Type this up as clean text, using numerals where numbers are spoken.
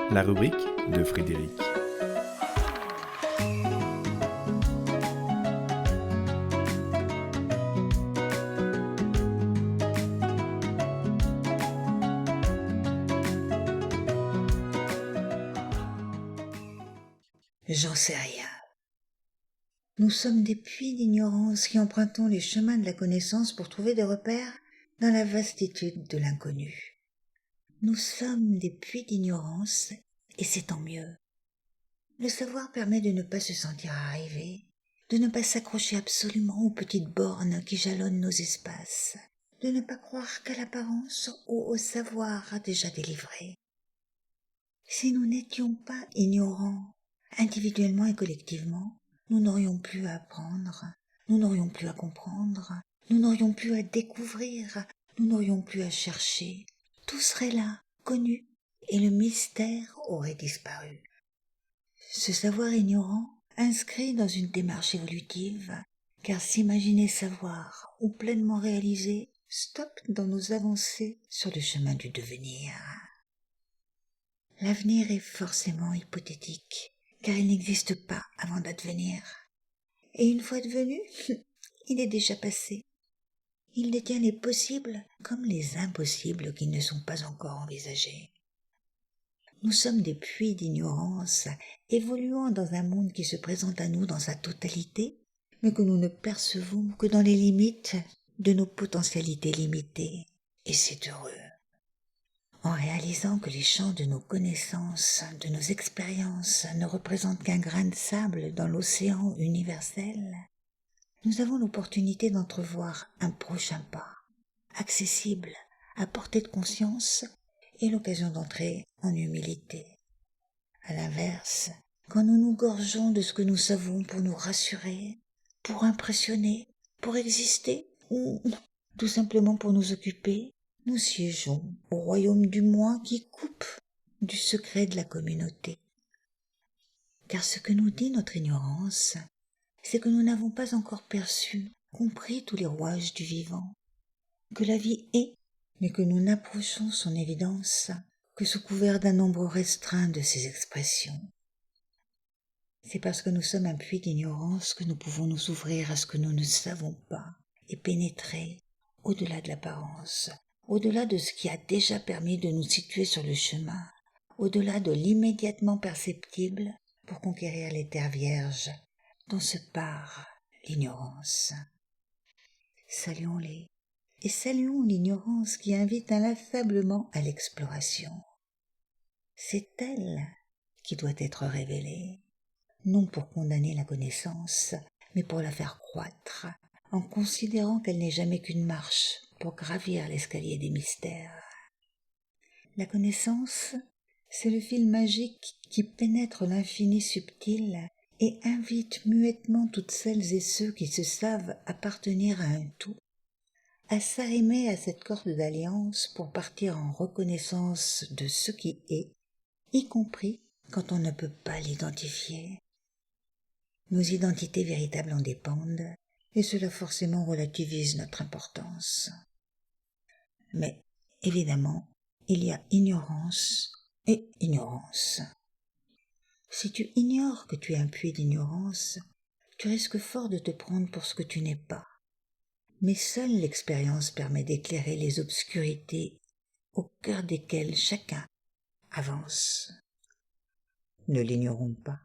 La rubrique de Frédéric. J'en sais rien. Nous sommes des puits d'ignorance qui empruntons les chemins de la connaissance pour trouver des repères dans la vastitude de l'inconnu. Nous sommes des puits d'ignorance et c'est tant mieux. Le savoir permet de ne pas se sentir arrivé, de ne pas s'accrocher absolument aux petites bornes qui jalonnent nos espaces, de ne pas croire qu'à l'apparence ou au savoir déjà délivré. Si nous n'étions pas ignorants, individuellement et collectivement, nous n'aurions plus à apprendre, nous n'aurions plus à comprendre, nous n'aurions plus à découvrir, nous n'aurions plus à chercher. Tout serait là, connu, et le mystère aurait disparu. Ce savoir ignorant, inscrit dans une démarche évolutive, car s'imaginer savoir ou pleinement réaliser, stoppe dans nos avancées sur le chemin du devenir. L'avenir est forcément hypothétique, car il n'existe pas avant d'advenir. Et une fois devenu, il est déjà passé. Il détient les possibles comme les impossibles qui ne sont pas encore envisagés. Nous sommes des puits d'ignorance, évoluant dans un monde qui se présente à nous dans sa totalité, mais que nous ne percevons que dans les limites de nos potentialités limitées. Et c'est heureux. En réalisant que les champs de nos connaissances, de nos expériences ne représentent qu'un grain de sable dans l'océan universel, nous avons l'opportunité d'entrevoir un prochain pas, accessible, à portée de conscience, et l'occasion d'entrer en humilité. À l'inverse, quand nous nous gorgeons de ce que nous savons pour nous rassurer, pour impressionner, pour exister, ou tout simplement pour nous occuper, nous siégeons au royaume du moi qui coupe du secret de la communauté. Car ce que nous dit notre ignorance, c'est que nous n'avons pas encore perçu, compris tous les rouages du vivant, que la vie est, mais que nous n'approchons son évidence que sous couvert d'un nombre restreint de ses expressions. C'est parce que nous sommes un puits d'ignorance que nous pouvons nous ouvrir à ce que nous ne savons pas et pénétrer au-delà de l'apparence, au-delà de ce qui a déjà permis de nous situer sur le chemin, au-delà de l'immédiatement perceptible pour conquérir les terres vierges dont se pare l'ignorance. Saluons-les et saluons l'ignorance qui invite inlassablement à l'exploration. C'est elle qui doit être révélée, non pour condamner la connaissance, mais pour la faire croître, en considérant qu'elle n'est jamais qu'une marche pour gravir l'escalier des mystères. La connaissance, c'est le fil magique qui pénètre l'infini subtil et invite muettement toutes celles et ceux qui se savent appartenir à un tout, à s'arrimer à cette corde d'alliance pour partir en reconnaissance de ce qui est, y compris quand on ne peut pas l'identifier. Nos identités véritables en dépendent, et cela forcément relativise notre importance. Mais, évidemment, il y a ignorance et ignorance. Si tu ignores que tu es un puits d'ignorance, tu risques fort de te prendre pour ce que tu n'es pas. Mais seule l'expérience permet d'éclairer les obscurités au cœur desquelles chacun avance. Ne l'ignorons pas.